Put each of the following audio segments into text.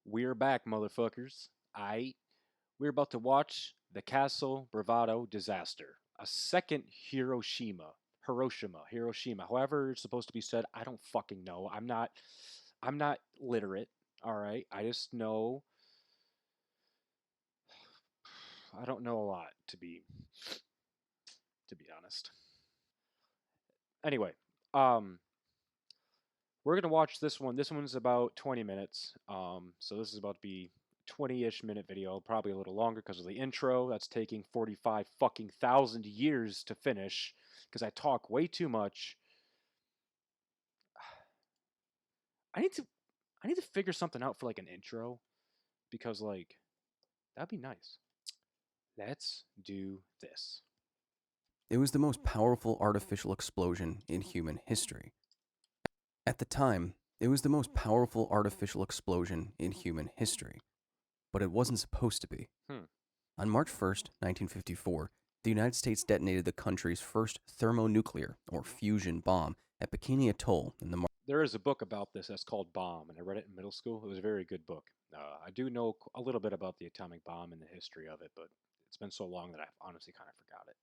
We're back, motherfuckers. We're about to watch the Castle Bravado disaster. A second Hiroshima. However it's supposed to be said, I don't fucking know. I'm not literate, all right? I just know I don't know a lot to be honest. Anyway, um we're gonna watch this one. This one's about 20 minutes. So this is about to be 20-ish minute video, probably a little longer because of the intro. That's taking 45 fucking thousand years to finish because I talk way too much. I need to I need to figure something out for like an intro because like that'd be nice. Let's do this. It was the most powerful artificial explosion in human history. At the time, it was the most powerful artificial explosion in human history. But it wasn't supposed to be. On March 1st, 1954, the United States detonated the country's first thermonuclear, or fusion, bomb at Bikini Atoll in the There is a book about this that's called Bomb, and I read it in middle school. It was a very good book. I do know a little bit about the atomic bomb and the history of it, but it's been so long that I've honestly kind of forgot it.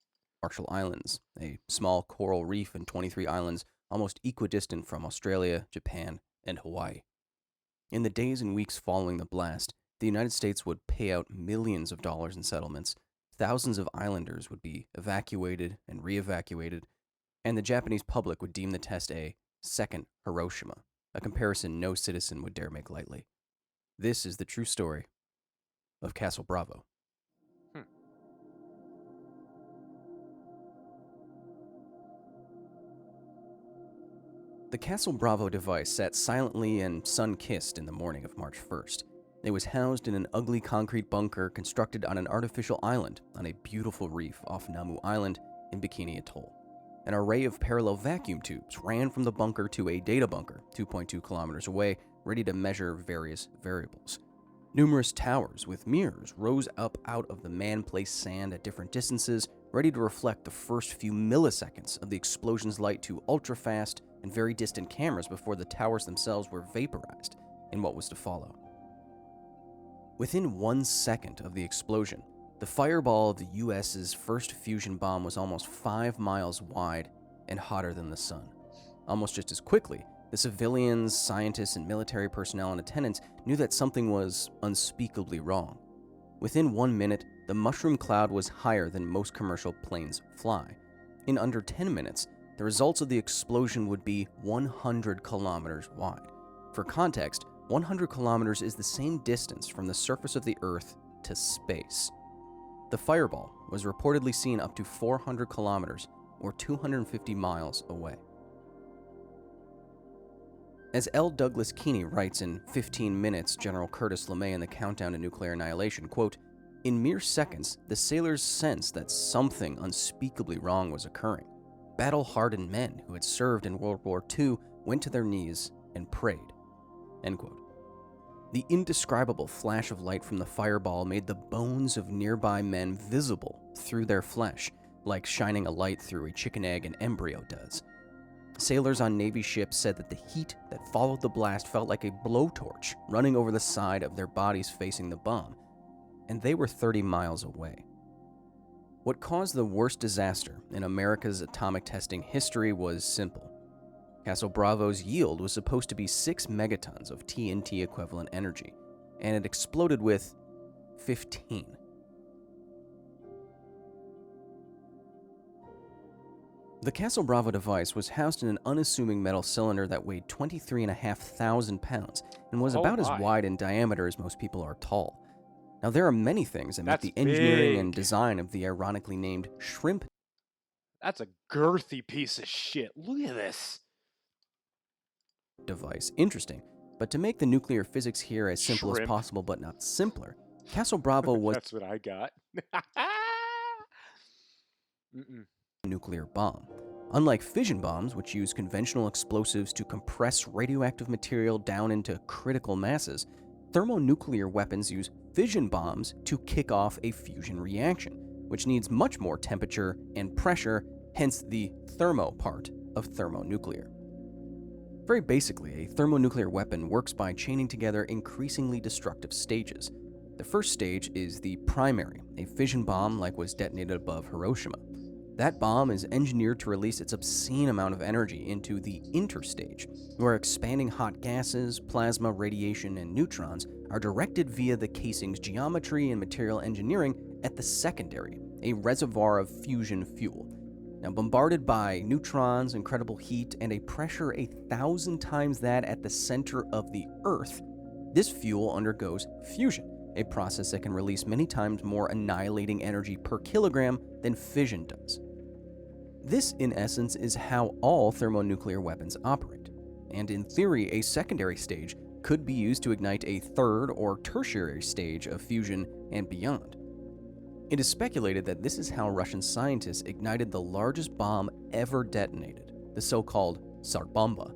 Marshall Islands, a small coral reef and 23 islands almost equidistant from Australia, Japan, and Hawaii. In the days and weeks following the blast, the United States would pay out millions of dollars in settlements, thousands of islanders would be evacuated and re-evacuated, and the Japanese public would deem the test a second Hiroshima, a comparison no citizen would dare make lightly. This is the true story of Castle Bravo. The Castle Bravo device sat silently and sun-kissed in the morning of March 1st. It was housed in an ugly concrete bunker constructed on an artificial island on a beautiful reef off Namu Island in Bikini Atoll. An array of parallel vacuum tubes ran from the bunker to a data bunker 2.2 kilometers away, ready to measure various variables. Numerous towers with mirrors rose up out of the man-placed sand at different distances, ready to reflect the first few milliseconds of the explosion's light to ultra-fast and very distant cameras before the towers themselves were vaporized in what was to follow. Within 1 second of the explosion, the fireball of the US's first fusion bomb was almost 5 miles wide and hotter than the sun. Almost just as quickly, the civilians, scientists, and military personnel in attendance knew that something was unspeakably wrong. Within 1 minute, the mushroom cloud was higher than most commercial planes fly. In under 10 minutes, the results of the explosion would be 100 kilometers wide. For context, 100 kilometers is the same distance from the surface of the Earth to space. The fireball was reportedly seen up to 400 kilometers or 250 miles away. As L. Douglas Keeney writes in 15 Minutes, General Curtis LeMay in the Countdown to Nuclear Annihilation, quote, "In mere seconds, the sailors sensed that something unspeakably wrong was occurring. Battle-hardened men who had served in World War II went to their knees and prayed." End quote. The indescribable flash of light from the fireball made the bones of nearby men visible through their flesh, like shining a light through a chicken egg an embryo does. Sailors on Navy ships said that the heat that followed the blast felt like a blowtorch running over the side of their bodies facing the bomb, and they were 30 miles away. What caused the worst disaster in America's atomic testing history was simple. Castle Bravo's yield was supposed to be 6 megatons of TNT equivalent energy, and it exploded with 15. The Castle Bravo device was housed in an unassuming metal cylinder that weighed 23,500 pounds and was about as wide in diameter as most people are tall. Now, there are many things that make the engineering and design of the ironically named shrimp. That's a girthy piece of shit. Look at this Device interesting, but to make the nuclear physics here as simple as possible but not simpler, Castle Bravo was That's what I got. a nuclear bomb. Unlike fission bombs, which use conventional explosives to compress radioactive material down into critical masses, thermonuclear weapons use fission bombs to kick off a fusion reaction, which needs much more temperature and pressure, hence the thermo part of thermonuclear. Very basically, a thermonuclear weapon works by chaining together increasingly destructive stages. The first stage is the primary, a fission bomb like was detonated above Hiroshima. That bomb is engineered to release its obscene amount of energy into the interstage, where expanding hot gases, plasma, radiation, and neutrons are directed via the casing's geometry and material engineering at the secondary, a reservoir of fusion fuel. Now, bombarded by neutrons, incredible heat, and a pressure 1,000 times that at the center of the Earth, this fuel undergoes fusion, a process that can release many times more annihilating energy per kilogram than fission does. This, in essence, is how all thermonuclear weapons operate, and in theory, a secondary stage could be used to ignite a third or tertiary stage of fusion and beyond. It is speculated that this is how Russian scientists ignited the largest bomb ever detonated, the so-called Tsar Bomba,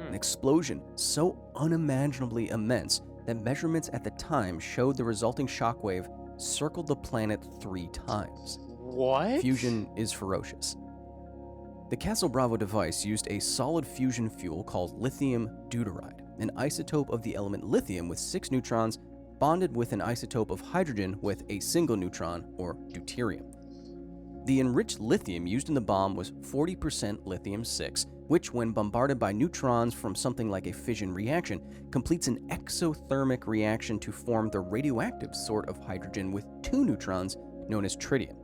an explosion so unimaginably immense that measurements at the time showed the resulting shockwave circled the planet 3 times. What? Fusion is ferocious. The Castle Bravo device used a solid fusion fuel called lithium deuteride, an isotope of the element lithium with 6 neutrons bonded with an isotope of hydrogen with a single neutron, or deuterium. The enriched lithium used in the bomb was 40% lithium-6, which, when bombarded by neutrons from something like a fission reaction, completes an exothermic reaction to form the radioactive sort of hydrogen with 2 neutrons, known as tritium.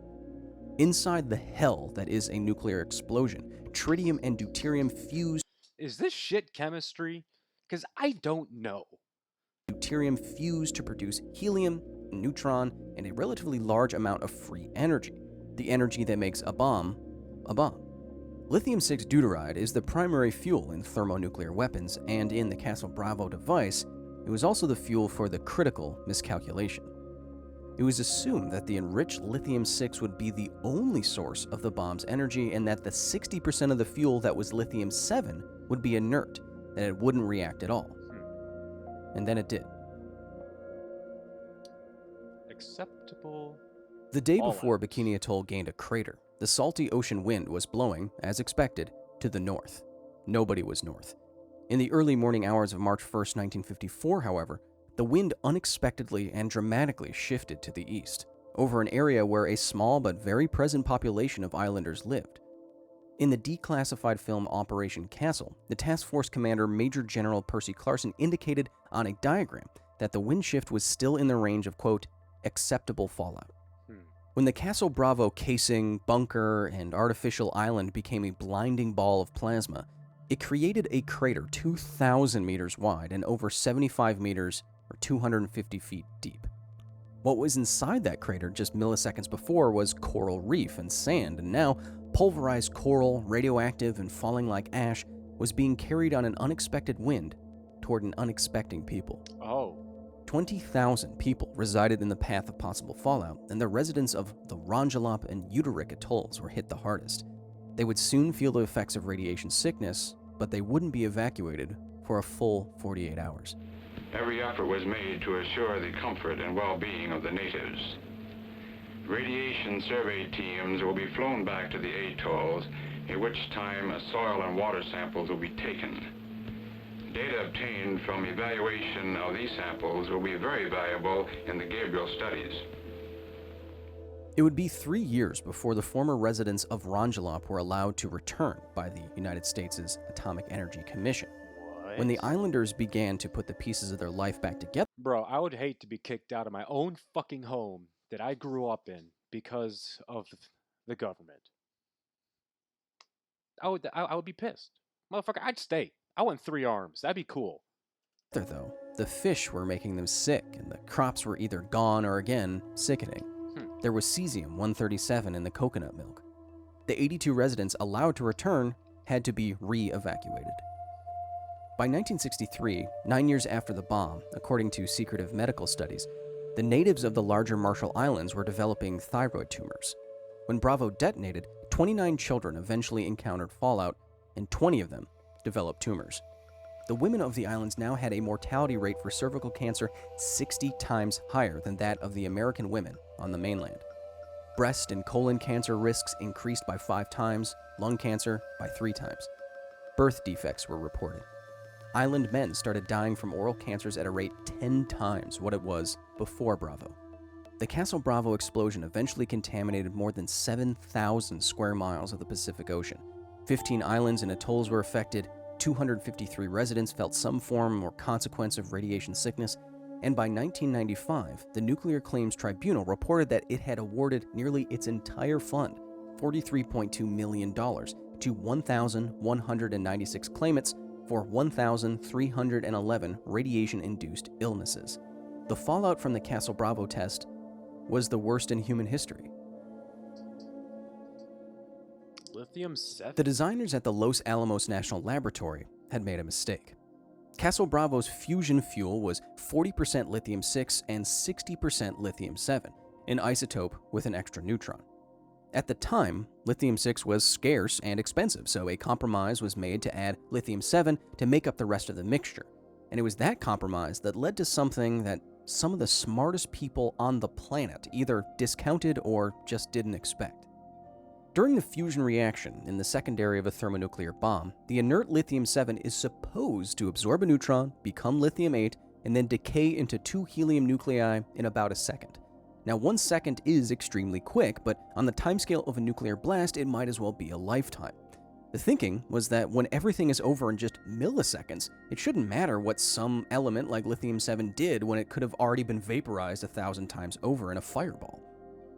Inside the hell that is a nuclear explosion, tritium and deuterium fuse. Is this shit chemistry? Because I don't know. Deuterium fuse to produce helium, a neutron, and a relatively large amount of free energy, the energy that makes a bomb a bomb. Lithium-6 deuteride is the primary fuel in thermonuclear weapons, and in the Castle Bravo device, it was also the fuel for the critical miscalculation. It was assumed that the enriched lithium-6 would be the only source of the bomb's energy, and that the 60% of the fuel that was lithium-7 would be inert, that it wouldn't react at all. And then it did. Acceptable. The day All before out. Bikini Atoll gained a crater, the salty ocean wind was blowing, as expected, to the north. Nobody was north. In the early morning hours of March 1st, 1954, however, the wind unexpectedly and dramatically shifted to the east, over an area where a small but very present population of islanders lived. In the declassified film Operation Castle, the task force commander Major General Percy Clarkson indicated on a diagram that the wind shift was still in the range of, quote, acceptable fallout. When the Castle Bravo casing, bunker, and artificial island became a blinding ball of plasma, it created a crater 2,000 meters wide and over 75 meters or 250 feet deep. What was inside that crater just milliseconds before was coral reef and sand, and now pulverized coral, radioactive and falling like ash, was being carried on an unexpected wind toward an unexpecting people. 20,000 people resided in the path of possible fallout, and the residents of the Rongelap and Utterick atolls were hit the hardest. They would soon feel the effects of radiation sickness, but they wouldn't be evacuated for a full 48 hours. Every effort was made to assure the comfort and well-being of the natives. Radiation survey teams will be flown back to the atolls, in which time soil and water samples will be taken. Data obtained from evaluation of these samples will be very valuable in the Gabriel studies. It would be 3 years before the former residents of Rongelap were allowed to return by the United States' Atomic Energy Commission. When the islanders began to put the pieces of their life back together, Bro, I would hate to be kicked out of my own fucking home that I grew up in because of the government. I would be pissed. Motherfucker, I'd stay. I want 3 arms. That'd be cool. though, the fish were making them sick, and the crops were either gone or again sickening. There was cesium-137 in the coconut milk. The 82 residents allowed to return had to be re-evacuated. By 1963, 9 years after the bomb, according to secretive medical studies, the natives of the larger Marshall Islands were developing thyroid tumors. When Bravo detonated, 29 children eventually encountered fallout, and 20 of them developed tumors. The women of the islands now had a mortality rate for cervical cancer 60 times higher than that of the American women on the mainland. Breast and colon cancer risks increased by 5 times, lung cancer by 3 times. Birth defects were reported. island men started dying from oral cancers at a rate 10 times what it was before Bravo. The Castle Bravo explosion eventually contaminated more than 7,000 square miles of the Pacific Ocean. 15 islands and atolls were affected, 253 residents felt some form or consequence of radiation sickness, and by 1995, the Nuclear Claims Tribunal reported that it had awarded nearly its entire fund, $43.2 million, to 1,196 claimants for 1,311 radiation-induced illnesses. The fallout from the Castle Bravo test was the worst in human history. Lithium-7? The designers at the Los Alamos National Laboratory had made a mistake. Castle Bravo's fusion fuel was 40% lithium-6 and 60% lithium-7, an isotope with an extra neutron. At the time, lithium-6 was scarce and expensive, so a compromise was made to add lithium-7 to make up the rest of the mixture. And it was that compromise that led to something that some of the smartest people on the planet either discounted or just didn't expect. During the fusion reaction in the secondary of a thermonuclear bomb, the inert lithium-7 is supposed to absorb a neutron, become lithium-8, and then decay into 2 helium nuclei in about a second. Now, 1 second is extremely quick, but on the timescale of a nuclear blast, it might as well be a lifetime. The thinking was that when everything is over in just milliseconds, it shouldn't matter what some element like lithium-7 did when it could have already been vaporized 1,000 times over in a fireball.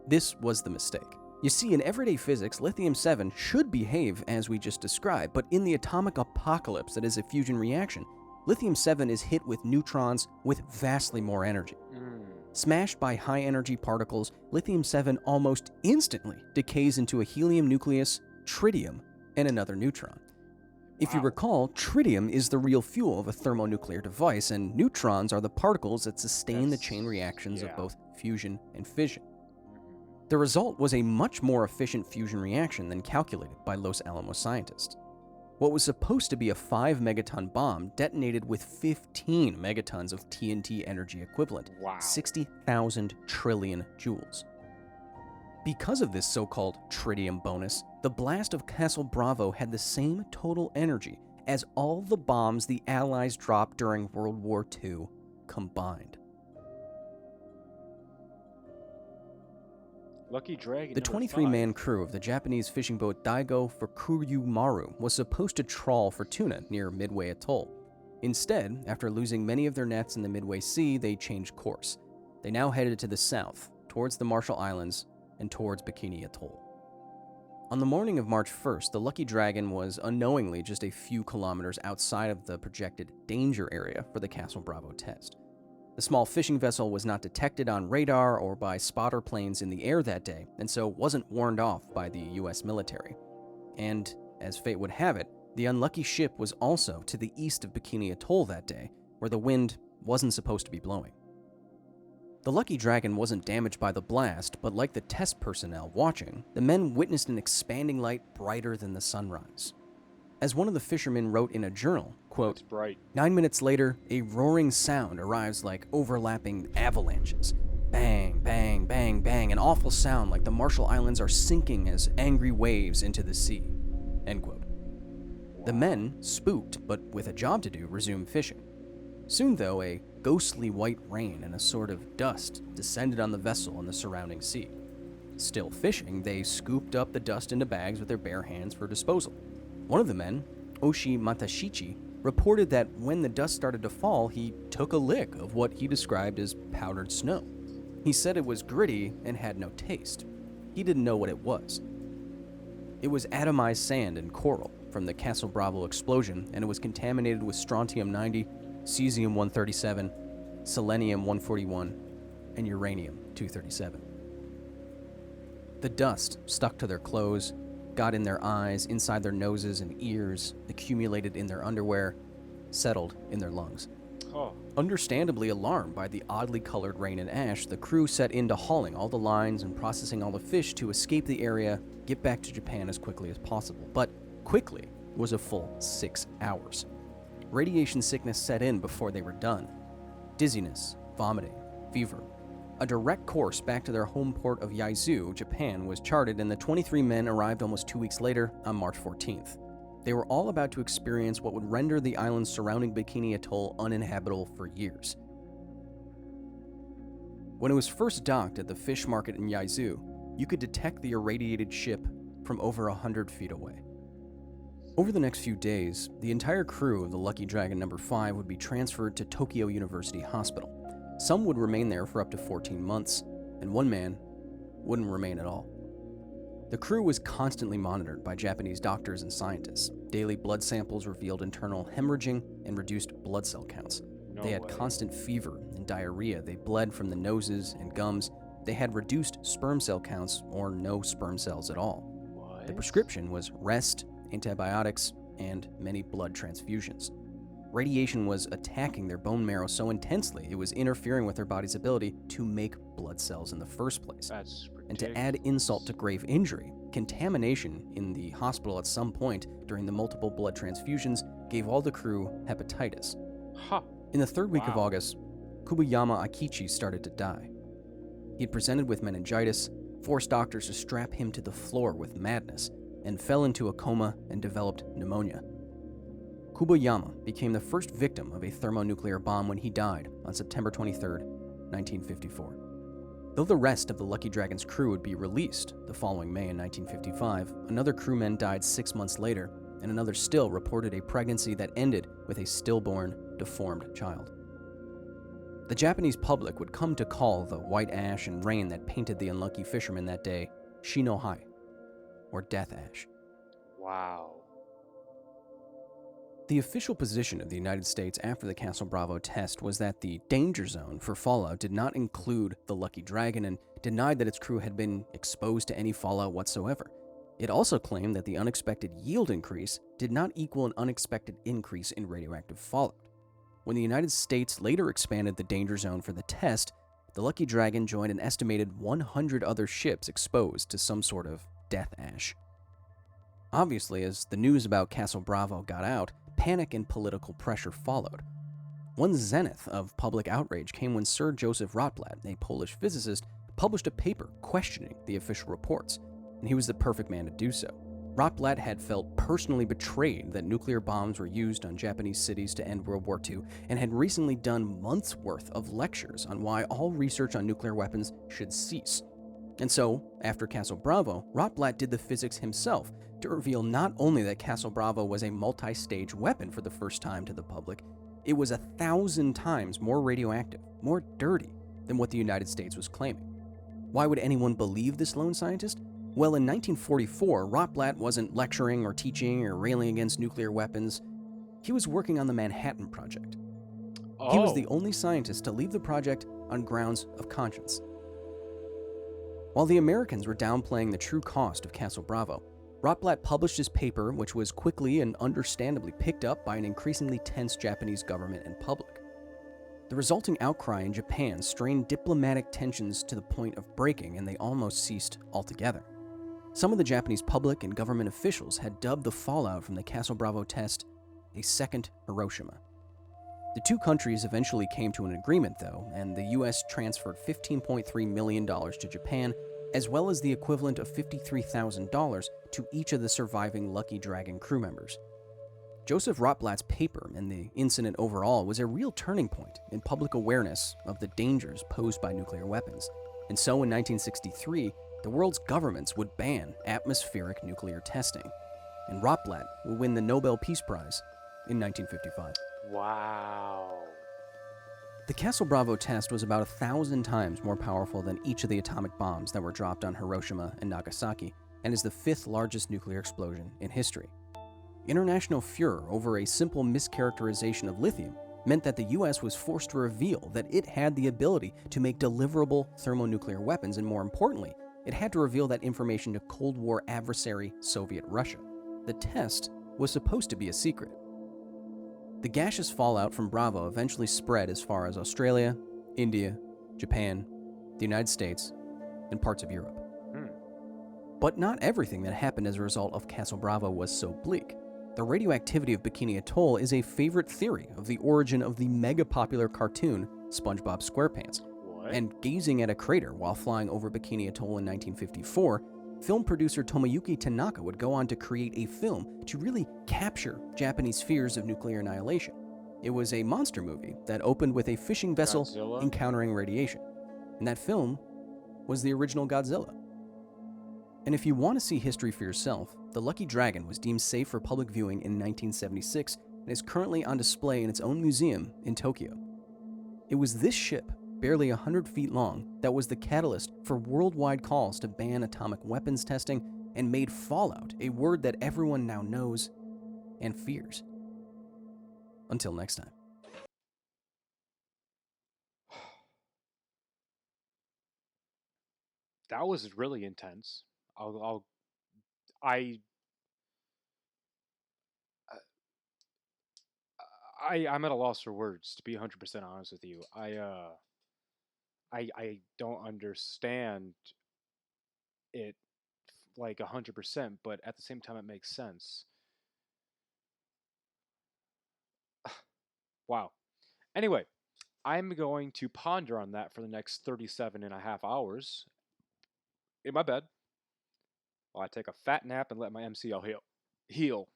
This was the mistake. You see, in everyday physics, lithium-7 should behave as we just described, but in the atomic apocalypse that is a fusion reaction, lithium-7 is hit with neutrons with vastly more energy. Smashed by high-energy particles, lithium-7 almost instantly decays into a helium nucleus, tritium, and another neutron. If you recall, tritium is the real fuel of a thermonuclear device, and neutrons are the particles that sustain the chain reactions of both fusion and fission. The result was a much more efficient fusion reaction than calculated by Los Alamos scientists. What was supposed to be a 5 megaton bomb detonated with 15 megatons of TNT energy equivalent, 60,000 trillion joules. Because of this so-called tritium bonus, the blast of Castle Bravo had the same total energy as all the bombs the Allies dropped during World War II combined. Lucky Dragon. The 23-man crew of the Japanese fishing boat Daigo Fukuryu Maru was supposed to trawl for tuna near Midway Atoll. Instead, after losing many of their nets in the Midway Sea, they changed course. They now headed to the south, towards the Marshall Islands and towards Bikini Atoll. On the morning of March 1st, the Lucky Dragon was unknowingly just a few kilometers outside of the projected danger area for the Castle Bravo test. The small fishing vessel was not detected on radar or by spotter planes in the air that day, and so wasn't warned off by the US military. And, as fate would have it, the unlucky ship was also to the east of Bikini Atoll that day, where the wind wasn't supposed to be blowing. The Lucky Dragon wasn't damaged by the blast, but like the test personnel watching, the men witnessed an expanding light brighter than the sunrise. As one of the fishermen wrote in a journal, quote, 9 minutes later, a roaring sound arrives like overlapping avalanches. Bang, bang, bang, bang, an awful sound like the Marshall Islands are sinking as angry waves into the sea. End quote. The men, spooked but with a job to do, resumed fishing. Soon, though, a ghostly white rain and a sort of dust descended on the vessel and the surrounding sea. Still fishing, they scooped up the dust into bags with their bare hands for disposal. One of the men, Oshi Matashichi, reported that when the dust started to fall, he took a lick of what he described as powdered snow. He said it was gritty and had no taste. He didn't know what it was. It was atomized sand and coral from the Castle Bravo explosion, and it was contaminated with strontium-90, cesium-137, selenium-141, and uranium-237. The dust stuck to their clothes, got in their eyes, inside their noses and ears, accumulated in their underwear, settled in their lungs. Understandably alarmed by the oddly colored rain and ash, the crew set into hauling all the lines and processing all the fish to escape the area, get back to Japan as quickly as possible. But quickly was a full 6 hours. Radiation sickness set in before they were done. Dizziness, vomiting, fever. A direct course back to their home port of Yaizu, Japan, was charted, and the 23 men arrived almost 2 weeks later on March 14th. They were all about to experience what would render the islands surrounding Bikini Atoll uninhabitable for years. When it was first docked at the fish market in Yaizu, you could detect the irradiated ship from over 100 feet away. Over the next few days, the entire crew of the Lucky Dragon No. 5 would be transferred to Tokyo University Hospital. Some would remain there for up to 14 months, and one man wouldn't remain at all. The crew was constantly monitored by Japanese doctors and scientists. Daily blood samples revealed internal hemorrhaging and reduced blood cell counts. They had constant fever and diarrhea. They bled from the noses and gums. They had reduced sperm cell counts or no sperm cells at all. What? The prescription was rest, antibiotics, and many blood transfusions. Radiation was attacking their bone marrow so intensely it was interfering with their body's ability to make blood cells in the first place. That's ridiculous. And to add insult to grave injury, contamination in the hospital at some point during the multiple blood transfusions gave all the crew hepatitis. Huh. In the third week of Wow. August, Kubayama Akichi started to die. He had presented with meningitis, forced doctors to strap him to the floor with madness, and fell into a coma and developed pneumonia. Kubayama became the first victim of a thermonuclear bomb when he died on September 23, 1954. Though the rest of the Lucky Dragon's crew would be released the following May in 1955, another crewman died 6 months later, and another still reported a pregnancy that ended with a stillborn, deformed child. The Japanese public would come to call the white ash and rain that painted the unlucky fishermen that day Shinohai, or death ash. Wow. The official position of the United States after the Castle Bravo test was that the danger zone for fallout did not include the Lucky Dragon and denied that its crew had been exposed to any fallout whatsoever. It also claimed that the unexpected yield increase did not equal an unexpected increase in radioactive fallout. When the United States later expanded the danger zone for the test, the Lucky Dragon joined an estimated 100 other ships exposed to some sort of death ash. Obviously, as the news about Castle Bravo got out, panic and political pressure followed. One zenith of public outrage came when Sir Joseph Rotblat, a Polish physicist, published a paper questioning the official reports, and he was the perfect man to do so. Rotblat had felt personally betrayed that nuclear bombs were used on Japanese cities to end World War II, and had recently done months' worth of lectures on why all research on nuclear weapons should cease. And so, after Castle Bravo, Rotblat did the physics himself to reveal not only that Castle Bravo was a multi-stage weapon for the first time to the public, it was 1,000 times more radioactive, more dirty, than what the United States was claiming. Why would anyone believe this lone scientist? Well, in 1944, Rotblat wasn't lecturing or teaching or railing against nuclear weapons. He was working on the Manhattan Project. He was the only scientist to leave the project on grounds of conscience. While the Americans were downplaying the true cost of Castle Bravo, Rotblat published his paper, which was quickly and understandably picked up by an increasingly tense Japanese government and public. The resulting outcry in Japan strained diplomatic tensions to the point of breaking, and they almost ceased altogether. Some of the Japanese public and government officials had dubbed the fallout from the Castle Bravo test a second Hiroshima. The two countries eventually came to an agreement, though, and the U.S. transferred $15.3 million to Japan, as well as the equivalent of $53,000 to each of the surviving Lucky Dragon crew members. Joseph Rotblat's paper and the incident overall was a real turning point in public awareness of the dangers posed by nuclear weapons. And so in 1963, the world's governments would ban atmospheric nuclear testing, and Rotblat will win the Nobel Peace Prize in 1955. Wow. The Castle Bravo test was about 1,000 times more powerful than each of the atomic bombs that were dropped on Hiroshima and Nagasaki, and is the fifth largest nuclear explosion in history. International furor over a simple mischaracterization of lithium meant that the US was forced to reveal that it had the ability to make deliverable thermonuclear weapons, and more importantly, it had to reveal that information to Cold War adversary Soviet Russia. The test was supposed to be a secret. The gaseous fallout from Bravo eventually spread as far as Australia, India, Japan, the United States, and parts of Europe. But not everything that happened as a result of Castle Bravo was so bleak. The radioactivity of Bikini Atoll is a favorite theory of the origin of the mega-popular cartoon SpongeBob SquarePants. What? And gazing at a crater while flying over Bikini Atoll in 1954 Film producer Tomoyuki Tanaka would go on to create a film to really capture Japanese fears of nuclear annihilation. It was a monster movie that opened with a fishing vessel Godzilla? encountering radiation. And that film was the original Godzilla. And if you want to see history for yourself, the Lucky Dragon was deemed safe for public viewing in 1976 and is currently on display in its own museum in Tokyo. It was this ship, barely 100 feet long, that was the catalyst for worldwide calls to ban atomic weapons testing and made Fallout a word that everyone now knows and fears. Until next time. That was really intense. I'll I I'm at a loss for words, to be 100% honest with you. I don't understand it like 100%, but at the same time it makes sense. Wow. Anyway, I'm going to ponder on that for the next 37 and a half hours in my bed while I take a fat nap and let my MCL heal.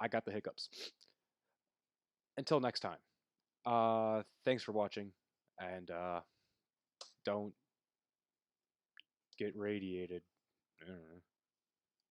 I got the hiccups. Until next time. Thanks for watching, and don't get radiated. I don't know.